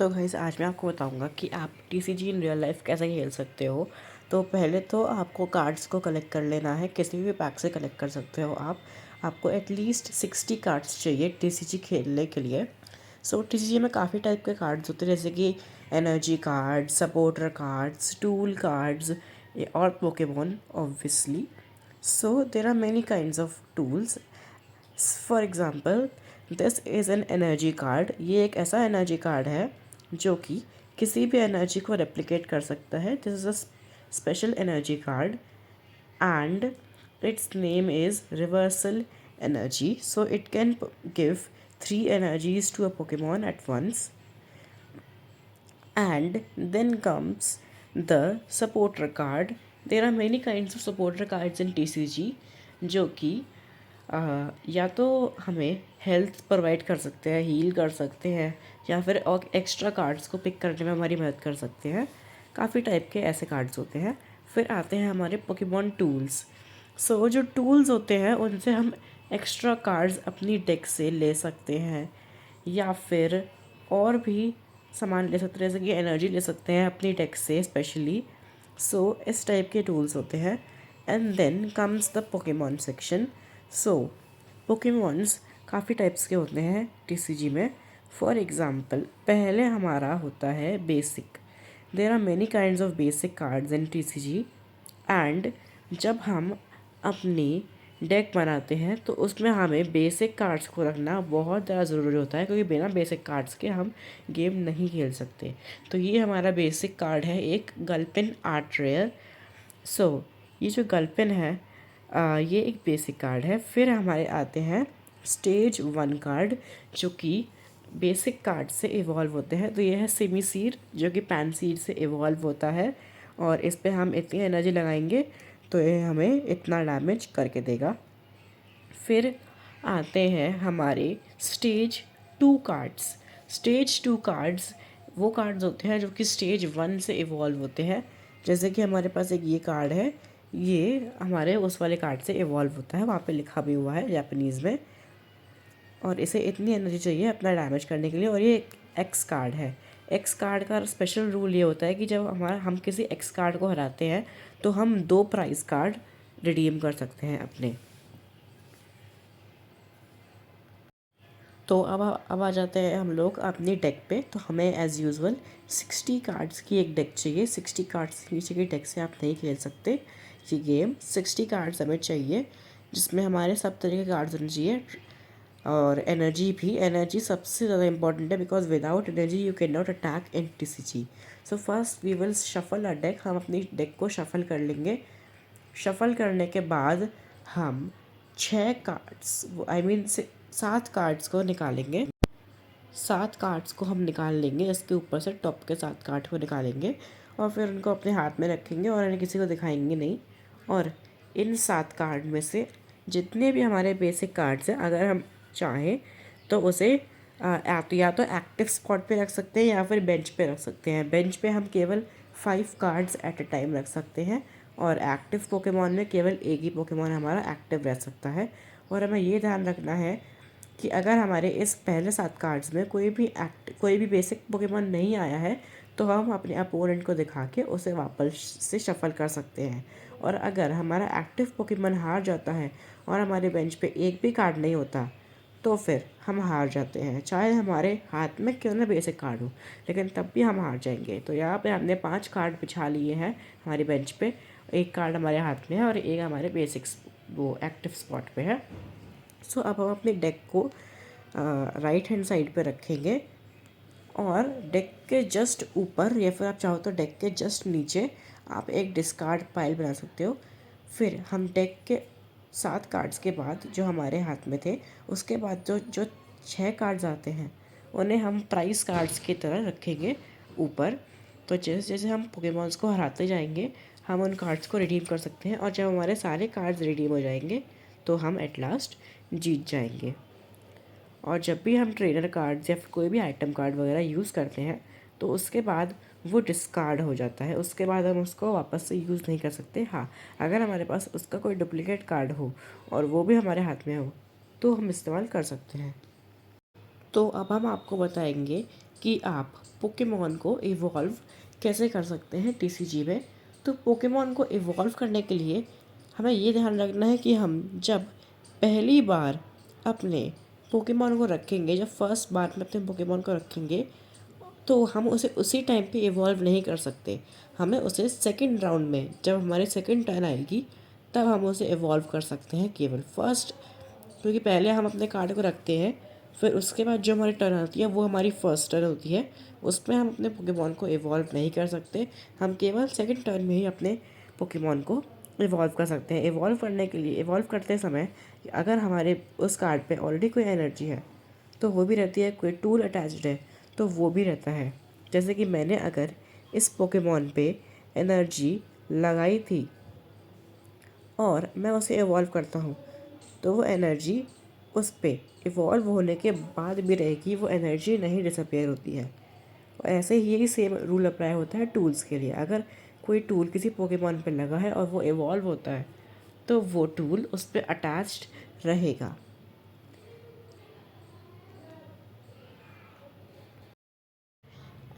तो गाइस आज मैं आपको बताऊंगा कि आप TCG इन रियल लाइफ कैसे खेल सकते हो। तो पहले तो आपको कार्ड्स को कलेक्ट कर लेना है, किसी भी पैक से कलेक्ट कर सकते हो आप। आपको एटलीस्ट 60 कार्ड्स चाहिए TCG खेलने के लिए। सो TCG में काफ़ी टाइप के कार्ड्स होते हैं, जैसे कि energy cards, supporter cards, tool cards और Pokemon obviously. So there are many kinds of tools. For example this is an energy card. ये एक ऐसा एनर्जी कार्ड है जो कि किसी भी एनर्जी को रेप्लिकेट कर सकता है। This is a special energy card and its name is reversal energy, so it can give 3 energies to a Pokemon at once. And then comes the supporter card. There are many kinds of supporter cards in TCG जो कि या तो हमें health provide कर सकते हैं, heal कर सकते हैं, या फिर और एक्स्ट्रा कार्ड्स को पिक करने में हमारी मदद कर सकते हैं। काफ़ी टाइप के ऐसे कार्ड्स होते हैं। फिर आते हैं हमारे पोकेमॉन टूल्स। सो जो टूल्स होते हैं उनसे हम एक्स्ट्रा कार्ड्स अपनी डेक से ले सकते हैं, या फिर और भी सामान ले सकते हैं, जैसे कि एनर्जी ले सकते हैं अपनी डेक से स्पेशली। सो इस टाइप के टूल्स होते हैं। And then comes the Pokemon section. So Pokemons काफ़ी टाइप्स के होते हैं TCG में। फॉर एग्ज़ाम्पल पहले हमारा होता है basic. There are many kinds of basic cards in TCG। And जब हम अपनी डेक बनाते हैं तो उसमें हमें बेसिक कार्ड्स को रखना बहुत ज़्यादा ज़रूरी होता है, क्योंकि बिना बेसिक कार्ड्स के हम गेम नहीं खेल सकते। तो ये हमारा बेसिक कार्ड है, एक गलपेन आर्ट रेयर। सो ये जो गलपेन है ये एक बेसिक कार्ड है। फिर हमारे आते हैं स्टेज 1 कार्ड, जो कि बेसिक कार्ड से इवॉल्व होते हैं। तो ये है सिमिसीर, जो कि पैनसीर से इवॉल्व होता है, और इस पे हम इतनी एनर्जी लगाएंगे तो ये हमें इतना डैमेज करके देगा। फिर आते हैं हमारे स्टेज 2 कार्ड्स। स्टेज 2 कार्ड्स वो कार्ड्स होते हैं जो कि स्टेज 1 से इवॉल्व होते हैं। जैसे कि हमारे पास एक ये कार्ड है, ये हमारे उस वाले कार्ड से इवॉल्व होता है, वहाँ पे लिखा भी हुआ है जापानीज़ में। और इसे इतनी एनर्जी चाहिए अपना डैमेज करने के लिए, और ये एक एक्स कार्ड है। एक्स कार्ड का स्पेशल रूल ये होता है कि जब हम किसी एक्स कार्ड को हराते हैं तो हम 2 प्राइस कार्ड रिडीम कर सकते हैं अपने। तो अब आ जाते हैं हम लोग अपनी डेक पे। तो हमें एज़ यूजुअल 60 कार्ड्स की एक डेक चाहिए। 60 कार्ड्स नीचे की डेक से आप नहीं खेल सकते ये गेम। 60 कार्ड्स हमें चाहिए, जिसमें हमारे सब तरह के कार्ड्स होने चाहिए, और एनर्जी भी। एनर्जी सबसे ज़्यादा इंपॉर्टेंट है, because without energy you can not attack in TCG। So first we will shuffle a deck. हम अपनी डेक को शफल कर लेंगे। शफल करने के बाद हम 6 कार्ड्स, आई मीन 7 कार्ड्स को निकालेंगे। 7 कार्ड्स को हम निकाल लेंगे, इसके ऊपर से टॉप के 7 कार्ड को निकालेंगे, और फिर उनको अपने हाथ में रखेंगे और इन्हें किसी को दिखाएंगे नहीं। और इन 7 कार्ड में से जितने भी हमारे बेसिक कार्ड्स हैं, अगर हम चाहें तो उसे या तो एक्टिव स्पॉट पे रख सकते हैं या फिर बेंच पे रख सकते हैं। बेंच पे हम केवल 5 कार्ड्स एट अ टाइम रख सकते हैं, और एक्टिव पोकेमॉन में केवल एक ही पोकेमॉन हमारा एक्टिव रह सकता है। और हमें ये ध्यान रखना है कि अगर हमारे इस पहले 7 कार्ड्स में कोई भी बेसिक पोकेमॉन नहीं आया है तो हम अपने अपोनेंट को दिखा के उसे वापस से शफल कर सकते हैं। और अगर हमारा एक्टिव पोकेमॉन हार जाता है और हमारे बेंच पे एक भी कार्ड नहीं होता तो फिर हम हार जाते हैं, चाहे हमारे हाथ में क्यों ना बेसिक कार्ड हो, लेकिन तब भी हम हार जाएंगे। तो यहाँ पे हमने 5 कार्ड बिछा लिए हैं हमारी बेंच पे। एक कार्ड हमारे हाथ में है और एक हमारे बेसिक वो एक्टिव स्पॉट पे है। सो अब हम अपने डेक को राइट हैंड साइड पे रखेंगे, और डेक के जस्ट ऊपर या फिर आप चाहो तो डेक के जस्ट नीचे आप एक डिस्कार्ड पाइल बना सकते हो। फिर हम डेक के 7 कार्ड्स के बाद जो हमारे हाथ में थे, उसके बाद जो जो 6 कार्ड्स आते हैं उन्हें हम प्राइस कार्ड्स की तरह रखेंगे ऊपर। तो जैसे जैसे हम पोकेमॉन्स को हराते जाएंगे हम उन कार्ड्स को रिडीम कर सकते हैं, और जब हमारे सारे कार्ड्स रिडीम हो जाएंगे तो हम एट लास्ट जीत जाएंगे। और जब भी हम ट्रेनर कार्ड्स या फिर कोई भी आइटम कार्ड वगैरह यूज़ करते हैं तो उसके बाद वो डिस्कार्ड हो जाता है, उसके बाद हम उसको वापस से यूज़ नहीं कर सकते। हाँ, अगर हमारे पास उसका कोई डुप्लीकेट कार्ड हो और वो भी हमारे हाथ में हो तो हम इस्तेमाल कर सकते हैं। तो अब हम आपको बताएंगे कि आप पोकेमॉन को इवॉल्व कैसे कर सकते हैं TCG में। तो पोकेमॉन को इवॉल्व करने के लिए हमें ये ध्यान रखना है कि हम जब पहली बार अपने पोकेमॉन को रखेंगे, जब फर्स्ट बार में अपने पोकेमॉन को रखेंगे, तो हम उसे उसी टाइम पे इवॉल्व नहीं कर सकते। हमें उसे सेकंड राउंड में, जब हमारी सेकंड टर्न आएगी, तब हम उसे इवॉल्व कर सकते हैं केवल फर्स्ट। क्योंकि पहले हम अपने कार्ड को रखते हैं, फिर उसके बाद जो हमारी टर्न आती है वो हमारी फर्स्ट टर्न होती है, उसमें हम अपने पोकेमॉन को इवॉल्व नहीं कर सकते। हम केवल सेकंड टर्न में ही अपने पोकेमॉन को इवॉल्व कर सकते हैं। इवॉल्व करने के लिए, इवॉल्व करते समय अगर हमारे उस कार्ड पे ऑलरेडी कोई एनर्जी है तो वो भी रहती है, कोई टूल अटैच्ड है तो वो भी रहता है। जैसे कि मैंने अगर इस पोकेमॉन पे एनर्जी लगाई थी और मैं उसे इवॉल्व करता हूँ, तो वो एनर्जी उस पे इवॉल्व होने के बाद भी रहेगी, वो एनर्जी नहीं डिसअपेयर होती है। और ऐसे ही यही सेम रूल अप्लाई होता है टूल्स के लिए। अगर कोई टूल किसी पोकेमॉन पे लगा है और वो इवॉल्व होता है तो वो टूल उस पर अटैच्ड रहेगा।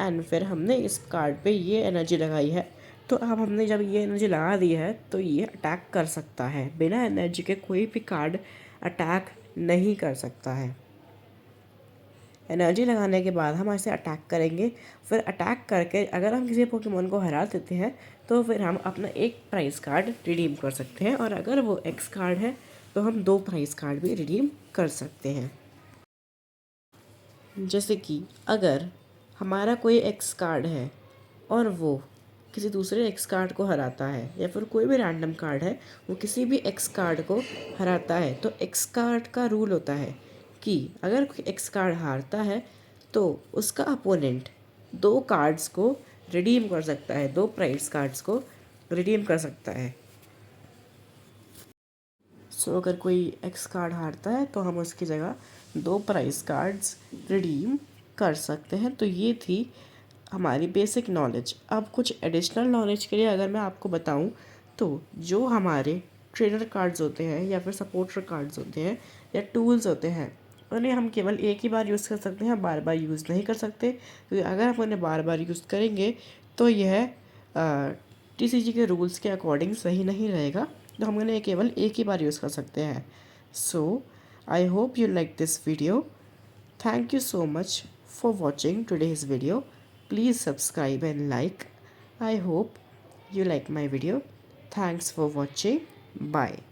एंड फिर हमने इस कार्ड पे ये एनर्जी लगाई है, तो अब हमने जब ये एनर्जी लगा दी है तो ये अटैक कर सकता है। बिना एनर्जी के कोई भी कार्ड अटैक नहीं कर सकता है। एनर्जी लगाने के बाद हम ऐसे अटैक करेंगे। फिर अटैक करके अगर हम किसी पोकेमॉन को हरा देते हैं तो फिर हम अपना एक प्राइस कार्ड रिडीम कर सकते हैं, और अगर वो एक्स कार्ड है तो हम 2 प्राइस कार्ड भी रिडीम कर सकते हैं। जैसे कि अगर हमारा कोई एक्स कार्ड है और वो किसी दूसरे एक्स कार्ड को हराता है, या फिर कोई भी रैंडम कार्ड है वो किसी भी एक्स कार्ड को हराता है, तो एक्स कार्ड का रूल होता है कि अगर कोई एक्स कार्ड हारता है तो उसका अपोनेंट 2 कार्ड्स को रिडीम कर सकता है, 2 प्राइस कार्ड्स को रिडीम कर सकता है। सो अगर कोई एक्स कार्ड हारता है तो हम उसकी जगह 2 प्राइस कार्ड्स रिडीम कर सकते हैं। तो ये थी हमारी बेसिक नॉलेज। अब कुछ एडिशनल नॉलेज के लिए अगर मैं आपको बताऊं, तो जो हमारे ट्रेनर कार्ड्स होते हैं या फिर सपोर्टर कार्ड्स होते हैं या टूल्स होते हैं, उन्हें हम केवल एक ही बार यूज़ कर सकते हैं, बार बार यूज़ नहीं कर सकते। क्योंकि अगर हम उन्हें बार बार यूज़ करेंगे तो यह TCG के रूल्स के अकॉर्डिंग सही नहीं रहेगा, तो हम उन्हें केवल एक ही बार यूज़ कर सकते हैं। So I hope you like this video. Thank you so much for watching today's video. Please subscribe and like. I hope you like my video. Thanks for watching. Bye.